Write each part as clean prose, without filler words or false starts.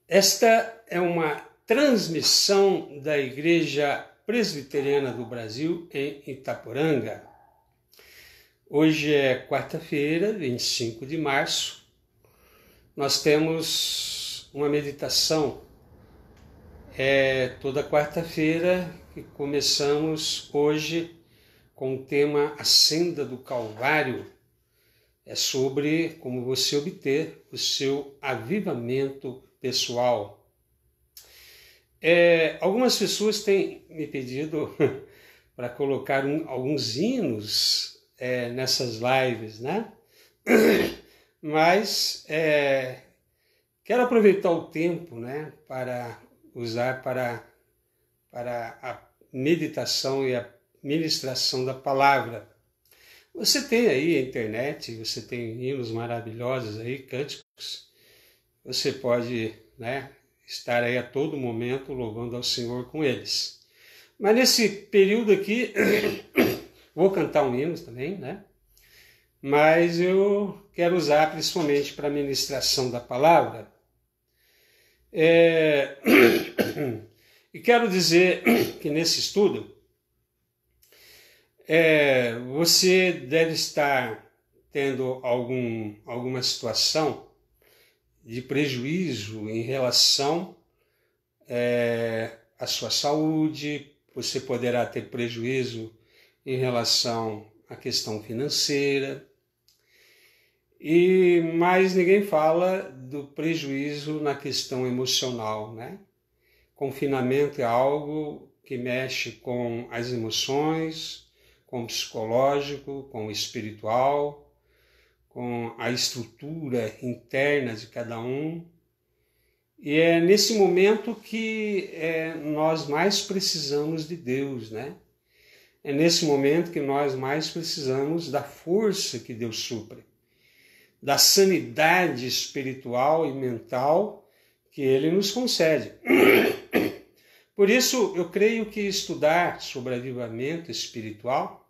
Esta é uma transmissão da Igreja Presbiteriana do Brasil em Itaporanga. Hoje é quarta-feira, 25 de março. Nós temos uma meditação. Toda quarta-feira que começamos hoje com o tema A Senda do Calvário. É sobre como você obter o seu avivamento pessoal. Algumas pessoas têm me pedido para colocar alguns hinos nessas lives, né? Mas quero aproveitar o tempo, né, para usar para a meditação e a ministração da palavra. Você tem aí a internet, você tem hinos maravilhosos aí, cânticos. Você pode, né, estar aí a todo momento louvando ao Senhor com eles. Mas nesse período aqui, vou cantar um hino também, né? Mas eu quero usar principalmente para a ministração da palavra. E quero dizer que nesse estudo, você deve estar tendo alguma situação de prejuízo em relação à sua saúde. Você poderá ter prejuízo em relação à questão financeira, mas ninguém fala do prejuízo na questão emocional, né? Confinamento é algo que mexe com as emoções, com o psicológico, com o espiritual, com a estrutura interna de cada um. E é nesse momento que nós mais precisamos de Deus, né? É nesse momento que nós mais precisamos da força que Deus supre, da sanidade espiritual e mental que Ele nos concede. Por isso, eu creio que estudar sobre avivamento espiritual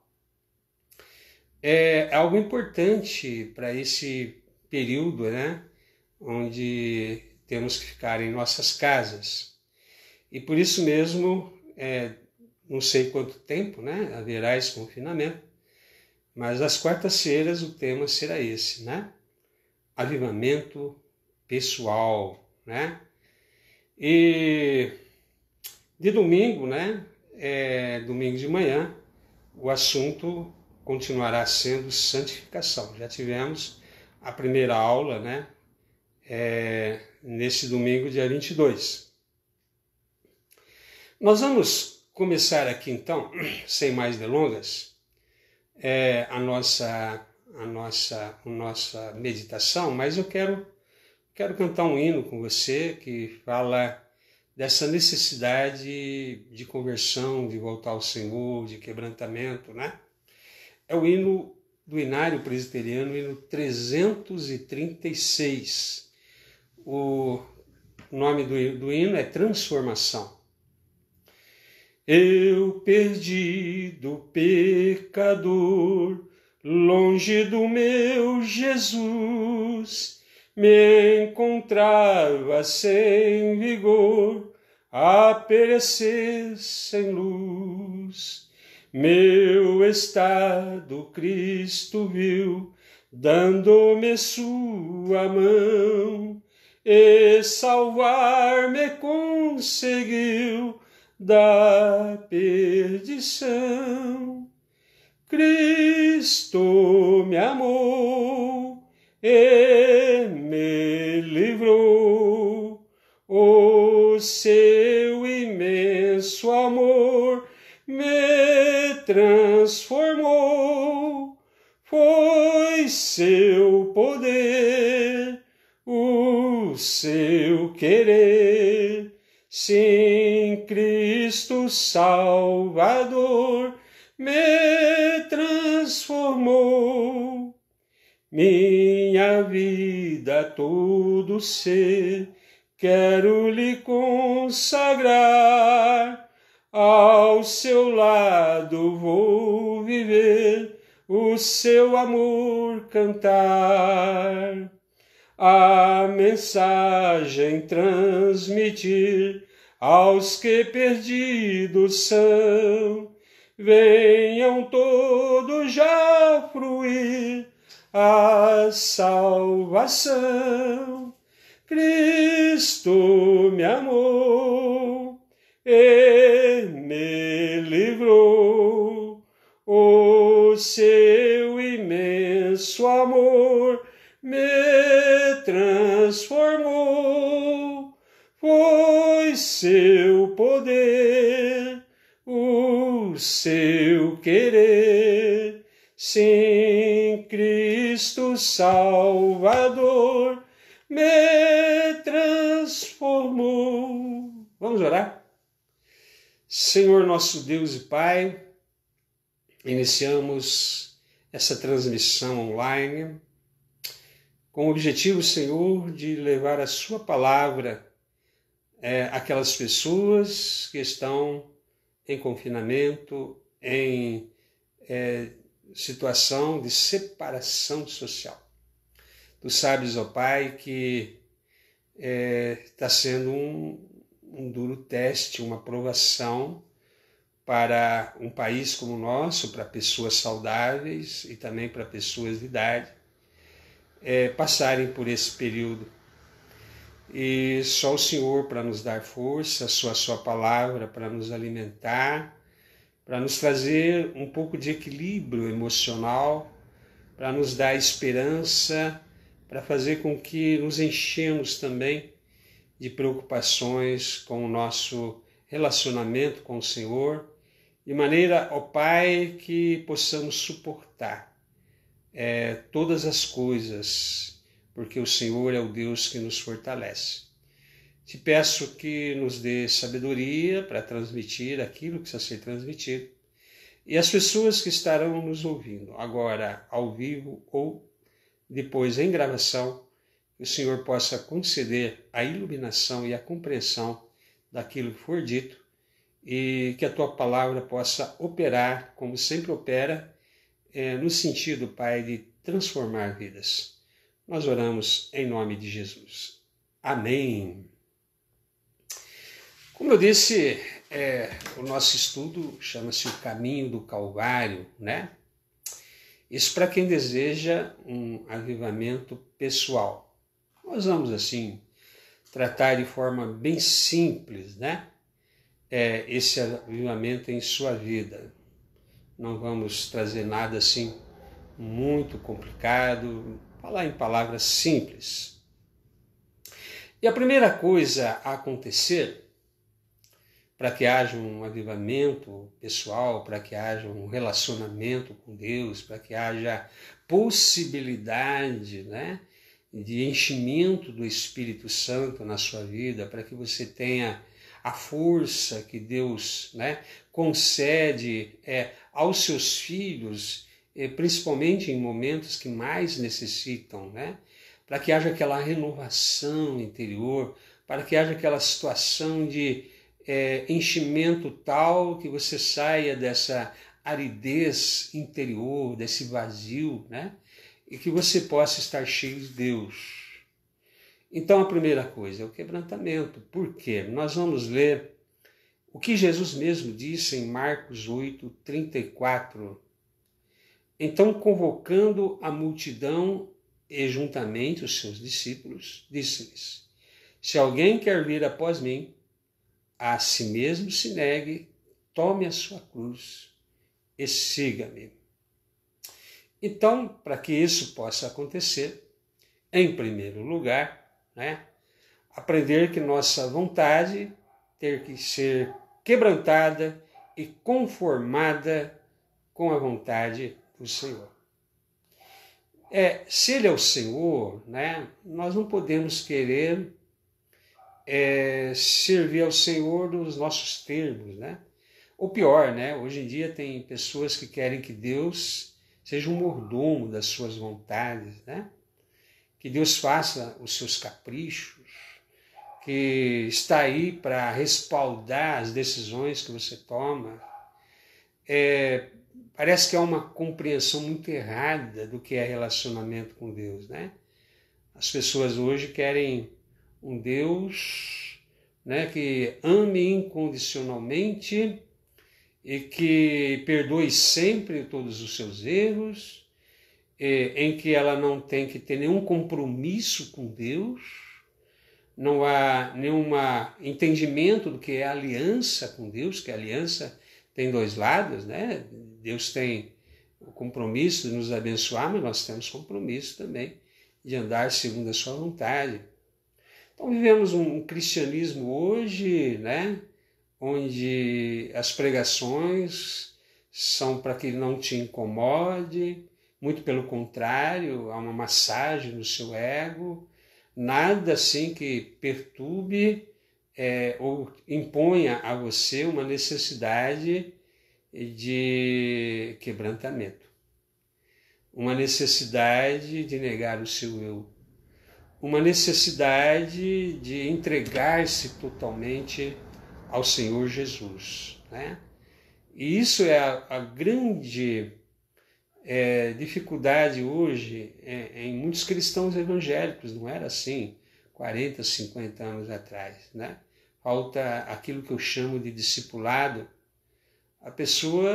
é algo importante para esse período, né, onde temos que ficar em nossas casas. E por isso mesmo, não sei quanto tempo, né, haverá esse confinamento, mas às quartas-feiras o tema será esse, né? Avivamento pessoal, né? E de domingo, né, domingo de manhã, o assunto continuará sendo santificação. Já tivemos a primeira aula, né, nesse domingo, dia 22. Nós vamos começar aqui, então, sem mais delongas, a nossa meditação, mas eu quero cantar um hino com você que fala dessa necessidade de conversão, de voltar ao Senhor, de quebrantamento, né? É o hino do Inário Presbiteriano, o hino 336. O nome do hino é Transformação. Eu perdido pecador, longe do meu Jesus, me encontrava sem vigor, a perecer sem luz. Meu estado Cristo viu, dando-me sua mão, e salvar-me conseguiu da perdição. Cristo me amou e me livrou, o seu imenso amor me transformou, foi seu poder, o seu querer, sim, Cristo Salvador me transformou. Minha vida, todo ser, quero lhe consagrar, ao seu lado vou viver, o seu amor cantar. a mensagem transmitir aos que perdidos são. Venham todos já fruir a salvação. Cristo me amou e me livrou. O seu imenso amor me transformou. Foi seu poder, o seu querer. Sim, Cristo Salvador me transformou. Vamos orar? Senhor nosso Deus e Pai, iniciamos essa transmissão online com o objetivo, Senhor, de levar a sua palavra àquelas pessoas que estão em confinamento, em situação de separação social. Tu sabes, ó Pai, que está sendo um duro teste, uma provação para um país como o nosso, para pessoas saudáveis e também para pessoas de idade, passarem por esse período. E só o Senhor para nos dar força, sua palavra para nos alimentar, para nos trazer um pouco de equilíbrio emocional, para nos dar esperança, para fazer com que nos enchemos também de preocupações com o nosso relacionamento com o Senhor, de maneira, ó Pai, que possamos suportar todas as coisas, porque o Senhor é o Deus que nos fortalece. Te peço que nos dê sabedoria para transmitir aquilo que precisa ser transmitido. E as pessoas que estarão nos ouvindo, agora ao vivo ou depois em gravação, que o Senhor possa conceder a iluminação e a compreensão daquilo que for dito e que a Tua palavra possa operar, como sempre opera, no sentido, Pai, de transformar vidas. Nós oramos em nome de Jesus. Amém. Como eu disse, o nosso estudo chama-se O Caminho do Calvário, né? Isso para quem deseja um avivamento pessoal. Nós vamos, assim, tratar de forma bem simples, né? Esse avivamento em sua vida. Não vamos trazer nada, assim, muito complicado, falar em palavras simples. E a primeira coisa a acontecer para que haja um avivamento pessoal, para que haja um relacionamento com Deus, para que haja possibilidade, né, de enchimento do Espírito Santo na sua vida, para que você tenha a força que Deus, né, concede aos seus filhos, principalmente em momentos que mais necessitam, né, para que haja aquela renovação interior, para que haja aquela situação de enchimento tal que você saia dessa aridez interior, desse vazio, né? E que você possa estar cheio de Deus. Então a primeira coisa é o quebrantamento. Por quê? Nós vamos ler o que Jesus mesmo disse em Marcos 8, 34. Então, convocando a multidão e juntamente os seus discípulos, disse-lhes: se alguém quer vir após mim, a si mesmo se negue, tome a sua cruz e siga-me. Então, para que isso possa acontecer, em primeiro lugar, né, aprender que nossa vontade tem que ser quebrantada e conformada com a vontade do Senhor. Se Ele é o Senhor, né, nós não podemos querer servir ao Senhor nos nossos termos, né? Ou pior, né? Hoje em dia tem pessoas que querem que Deus seja um mordomo das suas vontades, né? Que Deus faça os seus caprichos, que está aí para respaldar as decisões que você toma. Parece que há uma compreensão muito errada do que é relacionamento com Deus, né? As pessoas hoje querem um Deus, né, que ame incondicionalmente e que perdoe sempre todos os seus erros, em que ela não tem que ter nenhum compromisso com Deus, não há nenhum entendimento do que é aliança com Deus, que a aliança tem dois lados, né? Deus tem o compromisso de nos abençoar, mas nós temos compromisso também de andar segundo a sua vontade. Então vivemos um cristianismo hoje, né, onde as pregações são para que não te incomode, muito pelo contrário, há uma massagem no seu ego, nada assim que perturbe ou imponha a você uma necessidade de quebrantamento, uma necessidade de negar o seu eu, uma necessidade de entregar-se totalmente ao Senhor Jesus, né? E isso é a grande dificuldade hoje em muitos cristãos evangélicos. Não era assim 40, 50 anos atrás, né? Falta aquilo que eu chamo de discipulado, a pessoa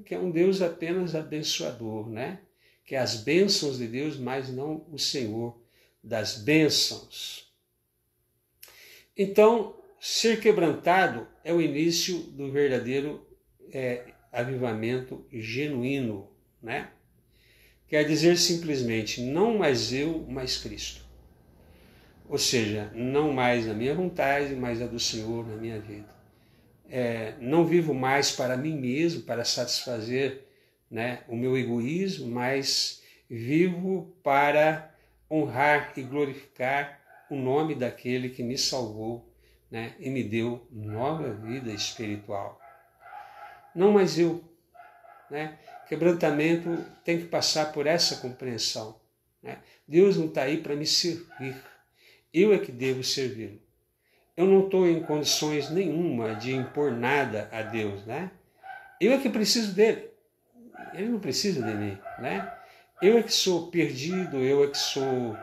que é um Deus apenas abençoador, né? Que é as bênçãos de Deus, mas não o Senhor das bênçãos. Então, ser quebrantado é o início do verdadeiro avivamento genuíno, né? Quer dizer simplesmente, não mais eu, mas Cristo. Ou seja, não mais a minha vontade, mas a do Senhor na minha vida. Não vivo mais para mim mesmo, para satisfazer, né, o meu egoísmo, mas vivo para honrar e glorificar o nome daquele que me salvou, né, e me deu nova vida espiritual. Não mais eu, né? Quebrantamento tem que passar por essa compreensão, né? Deus não está aí para me servir, eu é que devo servi-lo. Eu não estou em condições nenhuma de impor nada a Deus, né? Eu é que preciso dele, ele não precisa de mim, né? Eu é que sou perdido, eu é que sou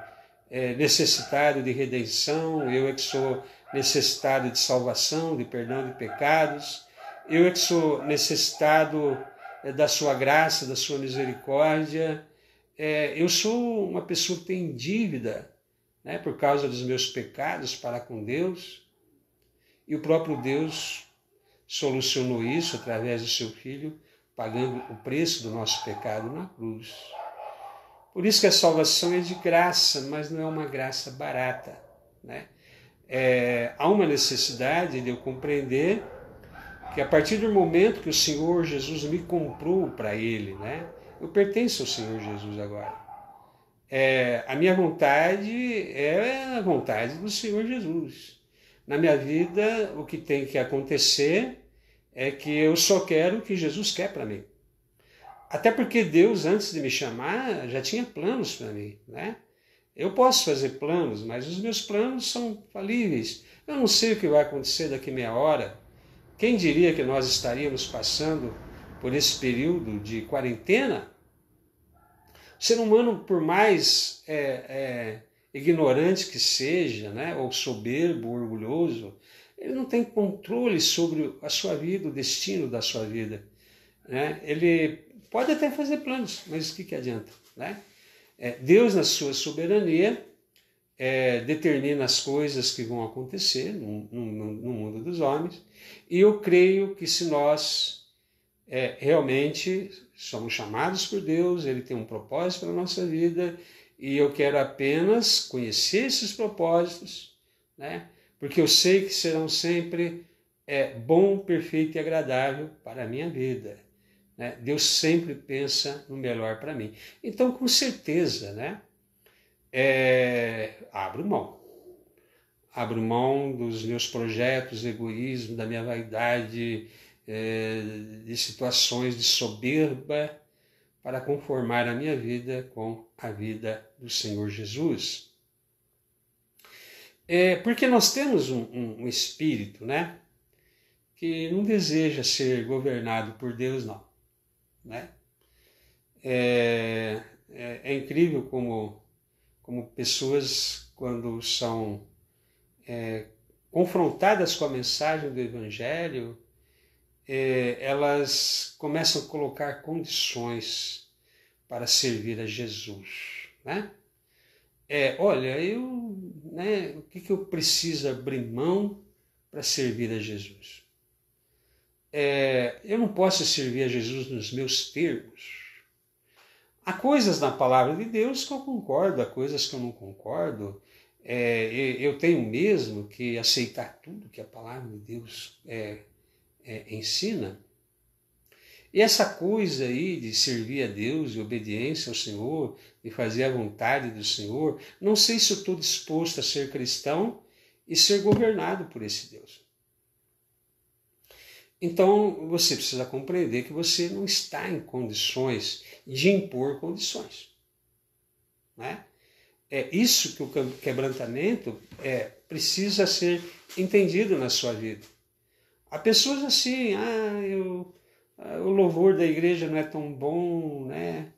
necessitado de redenção, eu é que sou necessitado de salvação, de perdão de pecados, eu é que sou necessitado da sua graça, da sua misericórdia. Eu sou uma pessoa que tem dívida, né, por causa dos meus pecados para com Deus, e o próprio Deus solucionou isso através do seu Filho, pagando o preço do nosso pecado na cruz. Por isso que a salvação é de graça, mas não é uma graça barata, né? Há uma necessidade de eu compreender que a partir do momento que o Senhor Jesus me comprou para Ele, né? Eu pertenço ao Senhor Jesus agora. A minha vontade é a vontade do Senhor Jesus. Na minha vida, o que tem que acontecer é que eu só quero o que Jesus quer para mim. Até porque Deus, antes de me chamar, já tinha planos para mim, né? Eu posso fazer planos, mas os meus planos são falíveis. Eu não sei o que vai acontecer daqui meia hora. Quem diria que nós estaríamos passando por esse período de quarentena? O ser humano, por mais ignorante que seja, né, ou soberbo, orgulhoso, ele não tem controle sobre a sua vida, o destino da sua vida, né? Ele pode até fazer planos, mas o que adianta, né? Deus, na sua soberania, determina as coisas que vão acontecer no mundo dos homens, e eu creio que se nós realmente somos chamados por Deus, Ele tem um propósito para a nossa vida, e eu quero apenas conhecer esses propósitos, né? Porque eu sei que serão sempre bom, perfeito e agradável para a minha vida. Deus sempre pensa no melhor para mim. Então, com certeza, né, abro mão. Abro mão dos meus projetos, egoísmo, da minha vaidade, de situações de soberba, para conformar a minha vida com a vida do Senhor Jesus. Porque nós temos um espírito, né, que não deseja ser governado por Deus, não. Né? É incrível como como pessoas, quando são confrontadas com a mensagem do Evangelho, elas começam a colocar condições para servir a Jesus, né? Olha, o que eu preciso abrir mão para servir a Jesus? Eu não posso servir a Jesus nos meus termos. Há coisas na palavra de Deus que eu concordo, há coisas que eu não concordo. Eu tenho mesmo que aceitar tudo que a palavra de Deus ensina. E essa coisa aí de servir a Deus, de obediência ao Senhor, de fazer a vontade do Senhor, não sei se eu estou disposto a ser cristão e ser governado por esse Deus. Então, você precisa compreender que você não está em condições de impor condições. Né? É isso que o quebrantamento precisa ser entendido na sua vida. Há pessoas assim, o louvor da igreja não é tão bom, né?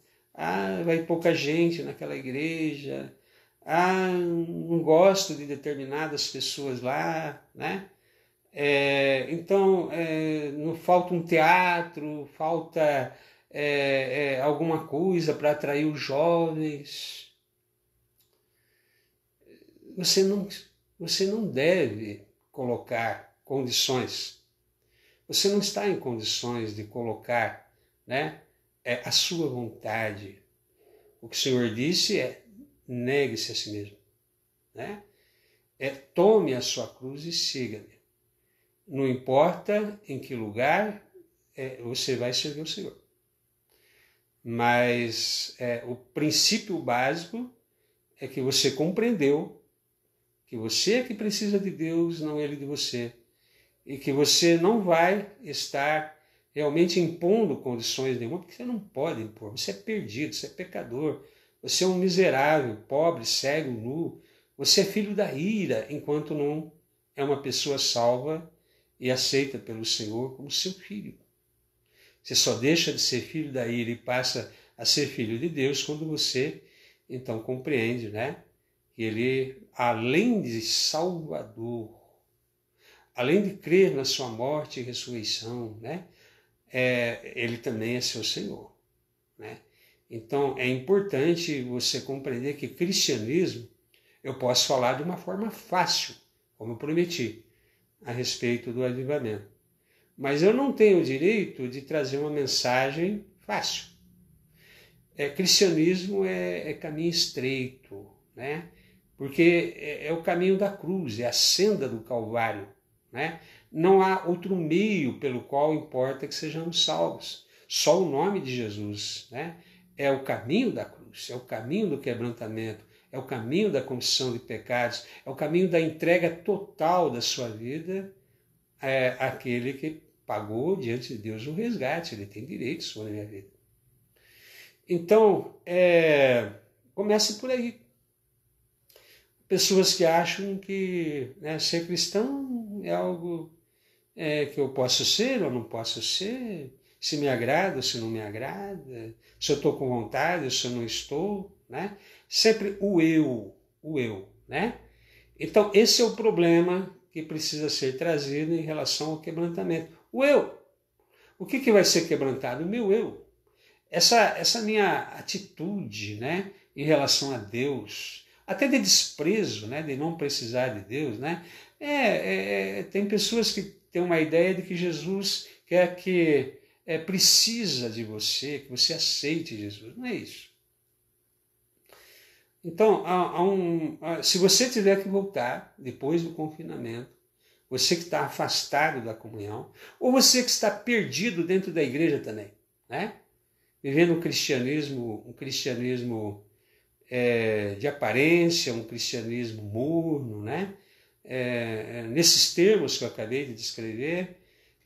Vai pouca gente naquela igreja, não gosto de determinadas pessoas lá, né? Então, não falta um teatro, falta alguma coisa para atrair os jovens. Você não deve colocar condições. Você não está em condições de colocar, né, a sua vontade. O que o Senhor disse negue-se a si mesmo. Né? Tome a sua cruz e siga-me. Não importa em que lugar você vai servir o Senhor. Mas o princípio básico é que você compreendeu que você é que precisa de Deus, não Ele de você. E que você não vai estar realmente impondo condições nenhuma, porque você não pode impor. Você é perdido, você é pecador, você é um miserável, pobre, cego, nu. Você é filho da ira, enquanto não é uma pessoa salva e aceita pelo Senhor como seu filho. Você só deixa de ser filho da ira e passa a ser filho de Deus quando você, então, compreende, né? Que Ele, além de Salvador, além de crer na sua morte e ressurreição, né? Ele também é seu Senhor. Né? Então, é importante você compreender que cristianismo, eu posso falar de uma forma fácil, como eu prometi, a respeito do avivamento. Mas eu não tenho o direito de trazer uma mensagem fácil. Cristianismo é caminho estreito, né? Porque é o caminho da cruz, é a senda do Calvário. Né? Não há outro meio pelo qual importa que sejamos salvos. Só o nome de Jesus. Né? É o caminho da cruz, é o caminho do quebrantamento, é o caminho da confissão de pecados, é o caminho da entrega total da sua vida àquele que pagou diante de Deus o resgate. Ele tem direito sobre a minha vida. Então, comece por aí. Pessoas que acham que ser cristão é algo que eu posso ser ou não posso ser, se me agrada ou se não me agrada, se eu estou com vontade ou se eu não estou, né? Sempre o eu, né? Então, esse é o problema que precisa ser trazido em relação ao quebrantamento. O eu. O que vai ser quebrantado? O meu eu. Essa minha atitude, né, em relação a Deus, até de desprezo, né, de não precisar de Deus, né? Tem pessoas que têm uma ideia de que Jesus quer que precisa de você, que você aceite Jesus. Não é isso. Então, se você tiver que voltar depois do confinamento, você que está afastado da comunhão, ou você que está perdido dentro da igreja também, né? Vivendo um cristianismo de aparência, um cristianismo morno, né? Nesses termos que eu acabei de descrever,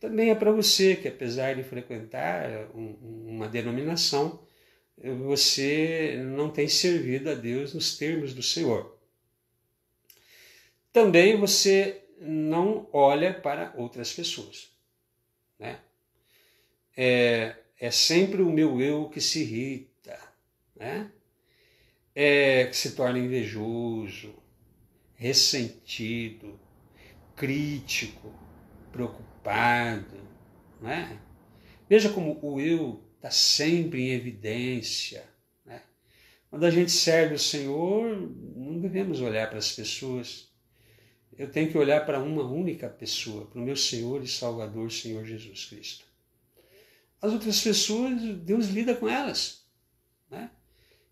também é para você que, apesar de frequentar uma denominação, você não tem servido a Deus nos termos do Senhor. Também você não olha para outras pessoas. Né? É sempre o meu eu que se irrita. Né? que se torna invejoso, ressentido, crítico, preocupado, não é? Veja como o eu está sempre em evidência, né? Quando a gente serve o Senhor, não devemos olhar para as pessoas. Eu tenho que olhar para uma única pessoa, para o meu Senhor e Salvador, Senhor Jesus Cristo. As outras pessoas, Deus lida com elas, né?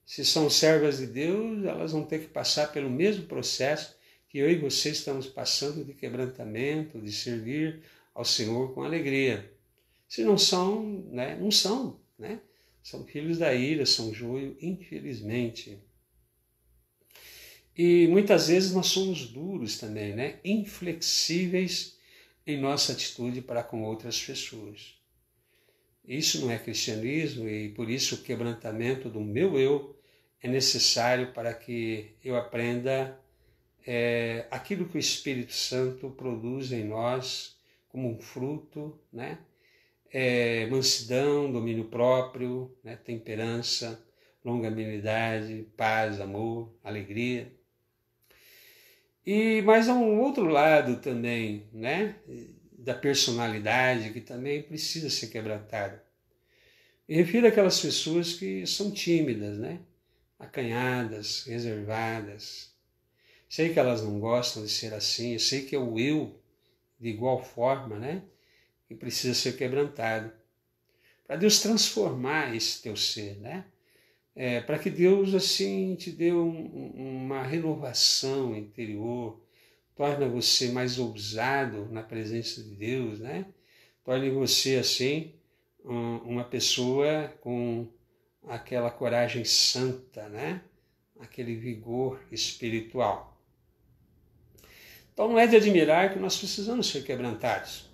Se são servas de Deus, elas vão ter que passar pelo mesmo processo que eu e você estamos passando de quebrantamento, de servir ao Senhor com alegria. Se não são, né? Não são, né? São filhos da ira, são joio, infelizmente. E muitas vezes nós somos duros também, né? Inflexíveis em nossa atitude para com outras pessoas. Isso não é cristianismo e por isso o quebrantamento do meu eu é necessário para que eu aprenda aquilo que o Espírito Santo produz em nós como um fruto, né? Mansidão, domínio próprio, né? Temperança, longanimidade, paz, amor, alegria. Mas há um outro lado também, né? Da personalidade que também precisa ser quebrantado. Me refiro àquelas pessoas que são tímidas, né? Acanhadas, reservadas. Sei que elas não gostam de ser assim, eu sei que é o eu, de igual forma, né? Que precisa ser quebrantado. Para Deus transformar esse teu ser, né? Para que Deus, assim, te dê uma renovação interior, torne você mais ousado na presença de Deus, né? Torne você, assim, uma pessoa com aquela coragem santa, né? Aquele vigor espiritual. Então não é de admirar que nós precisamos ser quebrantados.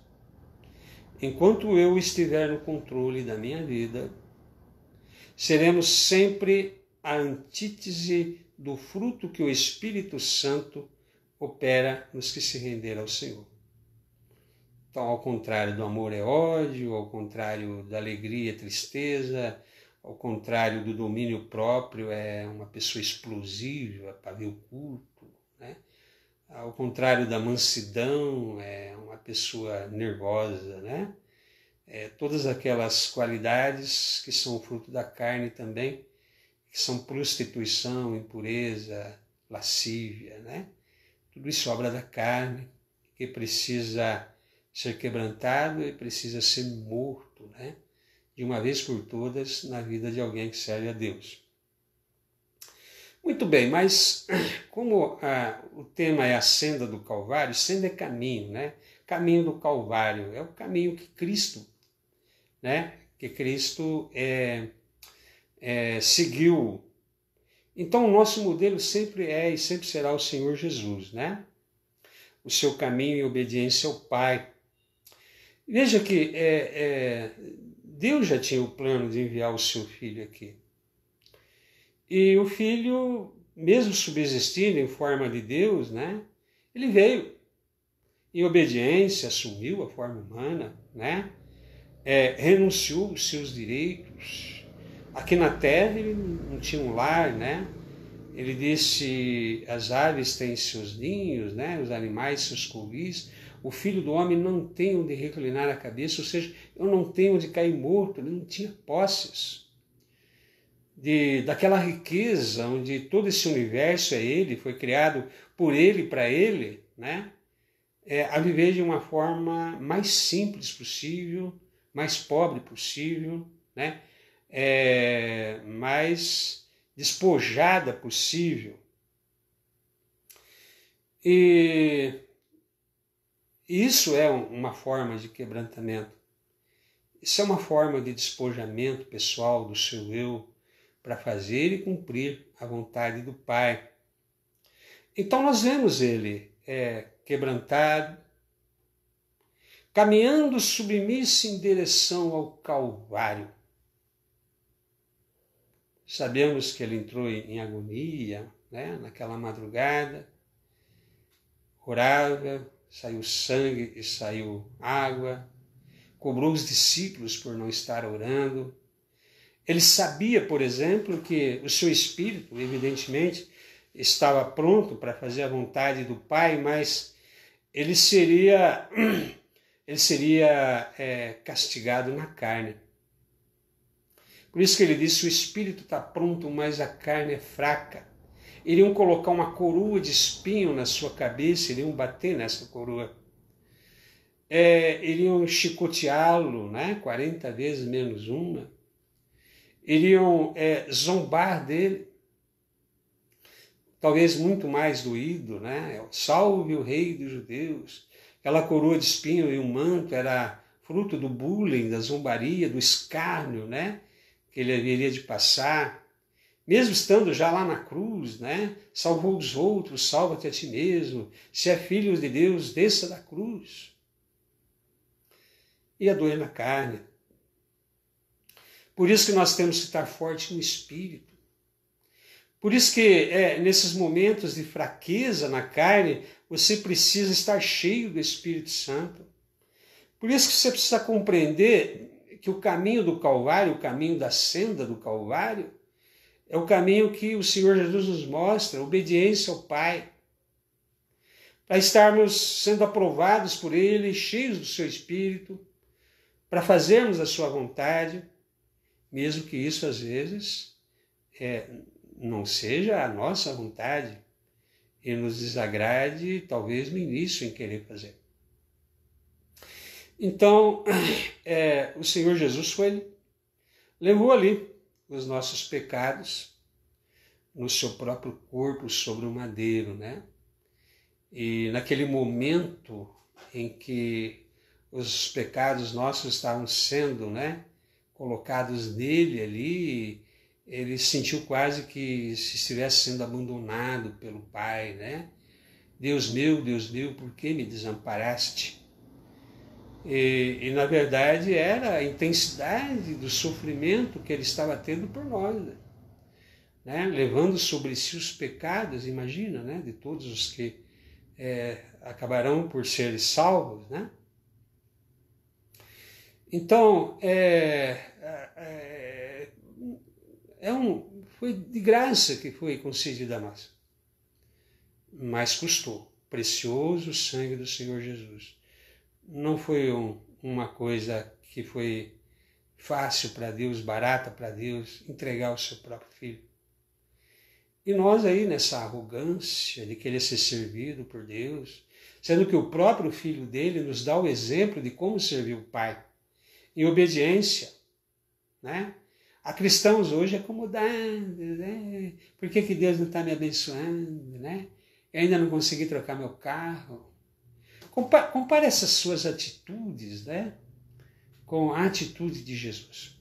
Enquanto eu estiver no controle da minha vida, seremos sempre a antítese do fruto que o Espírito Santo opera nos que se renderam ao Senhor. Então, ao contrário do amor é ódio, ao contrário da alegria é tristeza, ao contrário do domínio próprio é uma pessoa explosiva, pavio curto, né? Ao contrário da mansidão é uma pessoa nervosa, né? Todas aquelas qualidades que são fruto da carne também, que são prostituição, impureza, lascívia, né? Tudo isso obra da carne, que precisa ser quebrantado e precisa ser morto, né? De uma vez por todas na vida de alguém que serve a Deus. Muito bem, mas como o tema é a senda do Calvário, senda é caminho, né? Caminho do Calvário é o caminho que Cristo, né? Que Cristo seguiu. Então o nosso modelo sempre é e sempre será o Senhor Jesus, né? O seu caminho em obediência ao Pai. Veja que Deus já tinha o plano de enviar o seu Filho aqui. E o Filho, mesmo subsistindo em forma de Deus, né? Ele veio em obediência, assumiu a forma humana, né? Renunciou os seus direitos. Aqui na terra ele não tinha um lar, né? Ele disse, as aves têm seus ninhos, né? Os animais seus covis. O Filho do Homem não tem onde reclinar a cabeça, ou seja, eu não tenho onde cair morto, ele não tinha posses. Daquela riqueza onde todo esse universo é ele, foi criado por ele, para ele, né? A viver de uma forma mais simples possível, mais pobre possível, né? Mais despojada possível. E isso é uma forma de quebrantamento. Isso é uma forma de despojamento pessoal do seu eu para fazer e cumprir a vontade do Pai. Então nós vemos ele quebrantado, caminhando submisso em direção ao Calvário. Sabemos que ele entrou em agonia, né, naquela madrugada, orava, saiu sangue e saiu água, cobrou os discípulos por não estar orando. Ele sabia, por exemplo, que o seu espírito, evidentemente, estava pronto para fazer a vontade do Pai, mas ele seria castigado na carne. Por isso que ele disse, o espírito está pronto, mas a carne é fraca. Iriam colocar uma coroa de espinho na sua cabeça, iriam bater nessa coroa. Iriam chicoteá-lo, né? 40 vezes menos uma. Iriam zombar dele. Talvez muito mais doído, né? Salve o rei dos judeus. Aquela coroa de espinho e o manto era fruto do bullying, da zombaria, do escárnio, né? Que ele haveria de passar. Mesmo estando já lá na cruz, né? Salvou os outros, salva-te a ti mesmo. Se é filho de Deus, desça da cruz. E a dor na carne. Por isso que nós temos que estar forte no espírito. Por isso que nesses momentos de fraqueza na carne, você precisa estar cheio do Espírito Santo. Por isso que você precisa compreender que o caminho do Calvário, o caminho da senda do Calvário, é o caminho que o Senhor Jesus nos mostra, obediência ao Pai. Para estarmos sendo aprovados por Ele, cheios do seu Espírito, para fazermos a sua vontade, mesmo que isso às vezes não seja a nossa vontade e nos desagrade, talvez no início em querer fazer. Então, o Senhor Jesus levou ali os nossos pecados no seu próprio corpo sobre o madeiro, né? E naquele momento em que os pecados nossos estavam sendo, né, colocados nele ali, ele sentiu quase que se estivesse sendo abandonado pelo Pai, né? Deus meu, por que me desamparaste? E na verdade era a intensidade do sofrimento que ele estava tendo por nós, né? Levando sobre si os pecados, imagina, né? De todos os que acabarão por ser salvos, né? Então, foi de graça que foi concedida a nós, mas custou, precioso sangue do Senhor Jesus. Não foi uma coisa que foi fácil para Deus, barata para Deus, entregar o seu próprio filho. E nós aí nessa arrogância de querer ser servido por Deus, sendo que o próprio filho dele nos dá o exemplo de como servir o Pai, em obediência, né? Há cristãos hoje acomodados, né? Por que Deus não está me abençoando, né? Eu ainda não consegui trocar meu carro. Compare essas suas atitudes, né, com a atitude de Jesus.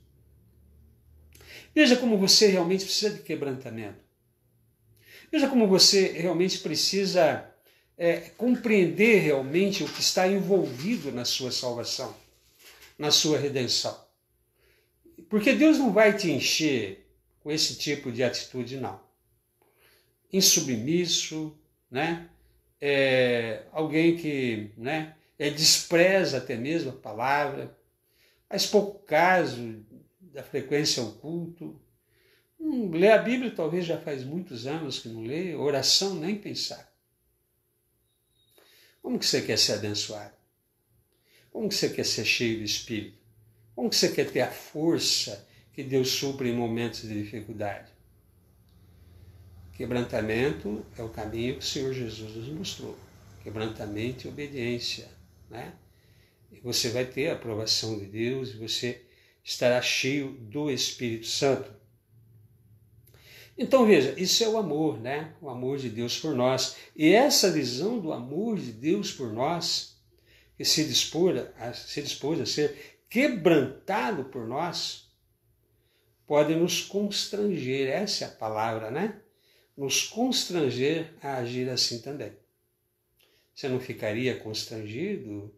Veja como você realmente precisa de quebrantamento. Veja como você realmente precisa compreender realmente o que está envolvido na sua salvação, na sua redenção. Porque Deus não vai te encher com esse tipo de atitude, não. Insubmisso, né? Alguém que, né, despreza até mesmo a palavra, faz pouco caso da frequência ao culto, lê a Bíblia talvez já faz muitos anos que não lê, oração nem pensar. Como que você quer ser abençoado? Como que você quer ser cheio do Espírito? Como que você quer ter a força que Deus supre em momentos de dificuldade? Quebrantamento é o caminho que o Senhor Jesus nos mostrou. Quebrantamento e obediência, né? E você vai ter a aprovação de Deus e você estará cheio do Espírito Santo. Então veja, isso é o amor, né? O amor de Deus por nós. E essa visão do amor de Deus por nós, que se dispôs a ser quebrantado por nós, pode nos constranger, essa é a palavra, né? Nos constranger a agir assim também. Você não ficaria constrangido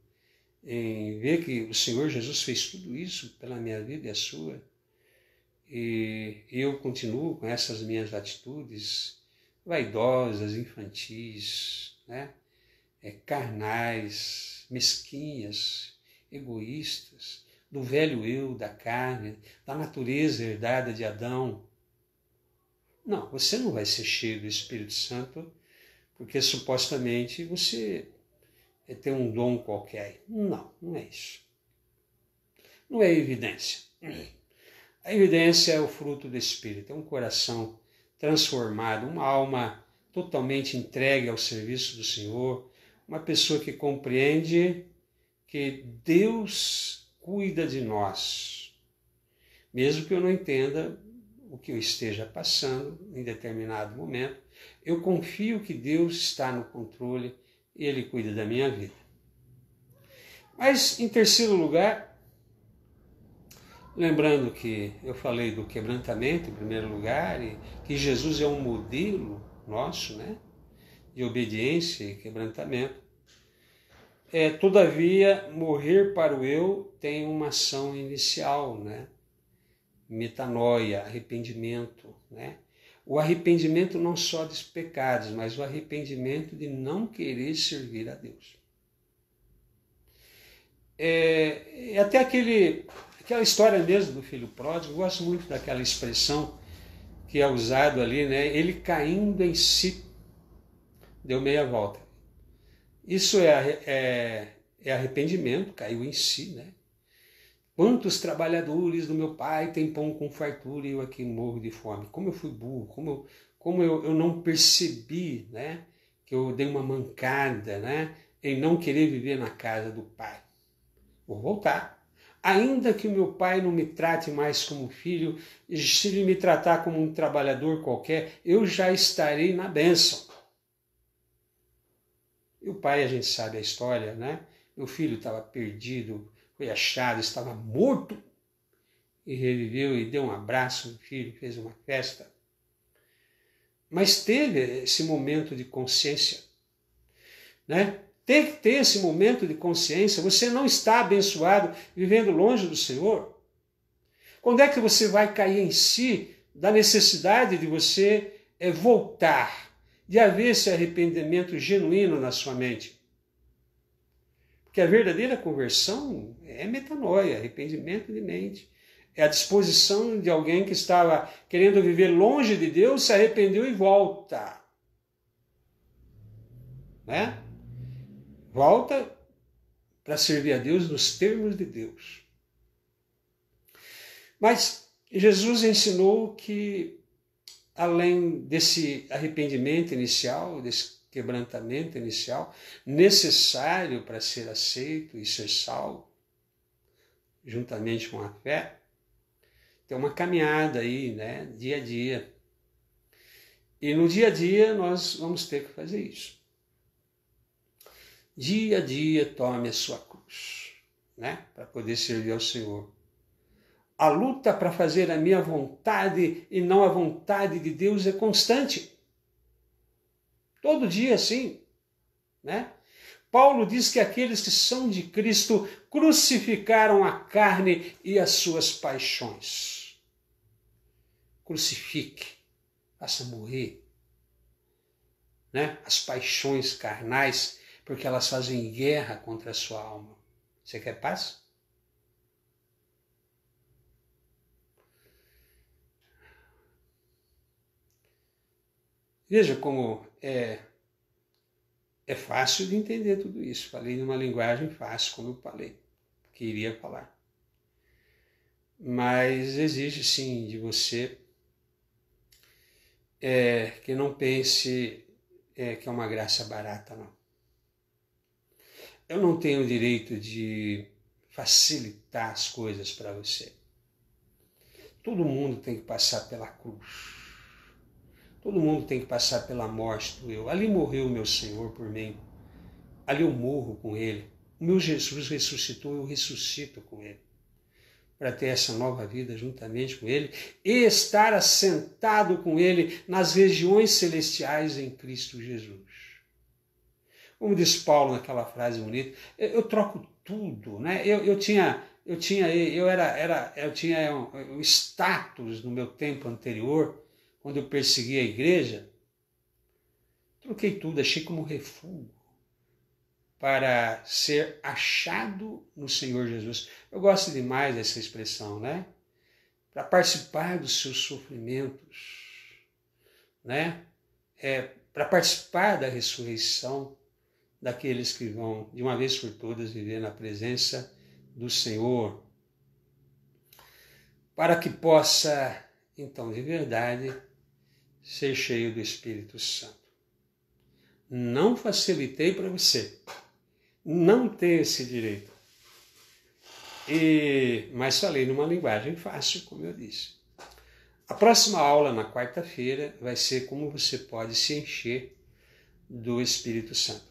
em ver que o Senhor Jesus fez tudo isso pela minha vida e a sua? E eu continuo com essas minhas atitudes vaidosas, infantis, né? Carnais, mesquinhas, egoístas, do velho eu, da carne, da natureza herdada de Adão. Não, você não vai ser cheio do Espírito Santo porque supostamente você tem um dom qualquer. Não, não é isso. Não é evidência. A evidência é o fruto do Espírito, é um coração transformado, uma alma totalmente entregue ao serviço do Senhor, uma pessoa que compreende que Deus cuida de nós, mesmo que eu não entenda o que eu esteja passando em determinado momento, eu confio que Deus está no controle e Ele cuida da minha vida. Mas, em terceiro lugar, lembrando que eu falei do quebrantamento em primeiro lugar e que Jesus é um modelo nosso, né, de obediência e quebrantamento. Todavia, morrer para o eu tem uma ação inicial, né? Metanoia, arrependimento, né? O arrependimento não só dos pecados, mas o arrependimento de não querer servir a Deus. Até aquela história mesmo do filho pródigo, eu gosto muito daquela expressão que é usado ali, né? Ele caindo em si, deu meia volta. Isso é arrependimento, caiu em si, né? Quantos trabalhadores do meu pai têm pão com fartura e eu aqui morro de fome? Como eu fui burro, como eu não percebi, né? Que eu dei uma mancada, né? Em não querer viver na casa do pai. Vou voltar. Ainda que o meu pai não me trate mais como filho, se ele me tratar como um trabalhador qualquer, eu já estarei na bênção. E o pai, a gente sabe a história, né? Meu filho estava perdido, foi achado, estava morto e reviveu e deu um abraço no filho, fez uma festa. Mas teve esse momento de consciência, né? Tem que ter esse momento de consciência. Você não está abençoado vivendo longe do Senhor. Quando é que você vai cair em si da necessidade de você voltar, de haver esse arrependimento genuíno na sua mente? Porque a verdadeira conversão é metanoia, arrependimento de mente. É a disposição de alguém que estava querendo viver longe de Deus, se arrependeu e volta. Né? Volta para servir a Deus nos termos de Deus. Mas Jesus ensinou que, além desse arrependimento inicial, desse quebrantamento inicial, necessário para ser aceito e ser salvo, juntamente com a fé, tem uma caminhada aí, né, dia a dia. E no dia a dia nós vamos ter que fazer isso. Dia a dia tome a sua cruz, né, para poder servir ao Senhor. A luta para fazer a minha vontade e não a vontade de Deus é constante. Todo dia, sim, né? Paulo diz que aqueles que são de Cristo crucificaram a carne e as suas paixões. Crucifique, faça morrer, né? As paixões carnais, porque elas fazem guerra contra a sua alma. Você quer paz? Veja como é fácil de entender tudo isso. Falei numa linguagem fácil, como eu falei, que iria falar. Mas exige sim de você que não pense que é uma graça barata, não. Eu não tenho o direito de facilitar as coisas para você. Todo mundo tem que passar pela cruz. Todo mundo tem que passar pela morte do eu. Ali morreu o meu Senhor por mim. Ali eu morro com Ele. O meu Jesus ressuscitou, eu ressuscito com Ele. Para ter essa nova vida juntamente com Ele e estar assentado com Ele nas regiões celestiais em Cristo Jesus. Como diz Paulo naquela frase bonita, eu troco tudo, né? Eu tinha um status no meu tempo anterior, quando eu persegui a igreja, troquei tudo, achei como refúgio. para ser achado no Senhor Jesus. Eu gosto demais dessa expressão, né? Para participar dos seus sofrimentos, né? Para participar da ressurreição daqueles que vão, de uma vez por todas, viver na presença do Senhor, para que possa, então, de verdade, ser cheio do Espírito Santo. Não facilitei para você, não tem esse direito. Mas falei numa linguagem fácil, como eu disse. A próxima aula, na quarta-feira, vai ser como você pode se encher do Espírito Santo,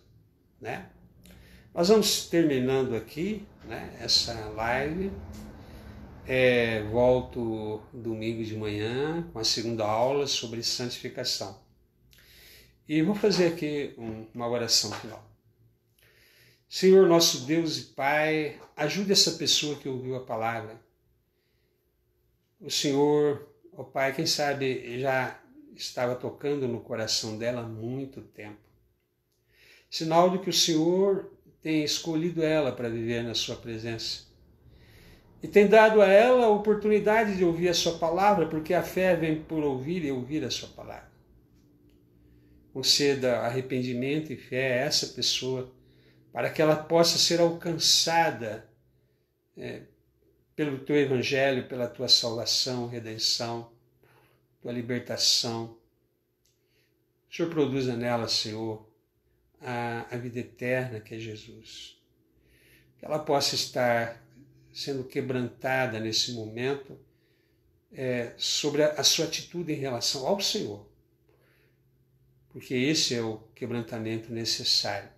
né? Nós vamos terminando aqui, né, essa live. Volto domingo de manhã com a segunda aula sobre santificação. E vou fazer aqui uma oração final. Senhor, nosso Deus e Pai, ajude essa pessoa que ouviu a palavra. O Senhor, ó Pai, quem sabe já estava tocando no coração dela há muito tempo. Sinal de que o Senhor tem escolhido ela para viver na sua presença. E tem dado a ela a oportunidade de ouvir a sua palavra, porque a fé vem por ouvir e ouvir a sua palavra. Conceda arrependimento e fé a essa pessoa, para que ela possa ser alcançada pelo teu evangelho, pela tua salvação, redenção, tua libertação. O Senhor produza nela, Senhor, a vida eterna que é Jesus. Que ela possa estar sendo quebrantada nesse momento sobre a sua atitude em relação ao Senhor. Porque esse é o quebrantamento necessário.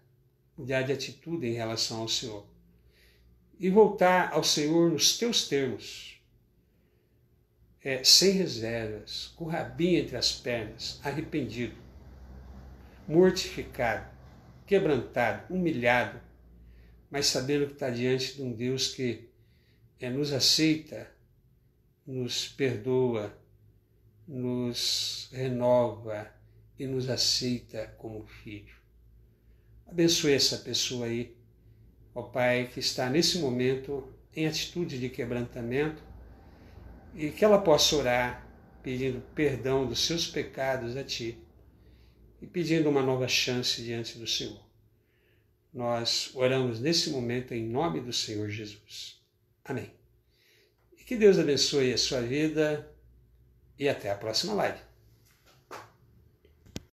Mudar de atitude em relação ao Senhor. E voltar ao Senhor nos teus termos. Sem reservas, com o rabinho entre as pernas, arrependido, mortificado, quebrantado, humilhado, mas sabendo que está diante de um Deus que nos aceita, nos perdoa, nos renova e nos aceita como filho. Abençoe essa pessoa aí, ó Pai, que está nesse momento em atitude de quebrantamento e que ela possa orar pedindo perdão dos seus pecados a Ti e pedindo uma nova chance diante do Senhor. Nós oramos nesse momento em nome do Senhor Jesus. Amém. E que Deus abençoe a sua vida e até a próxima live.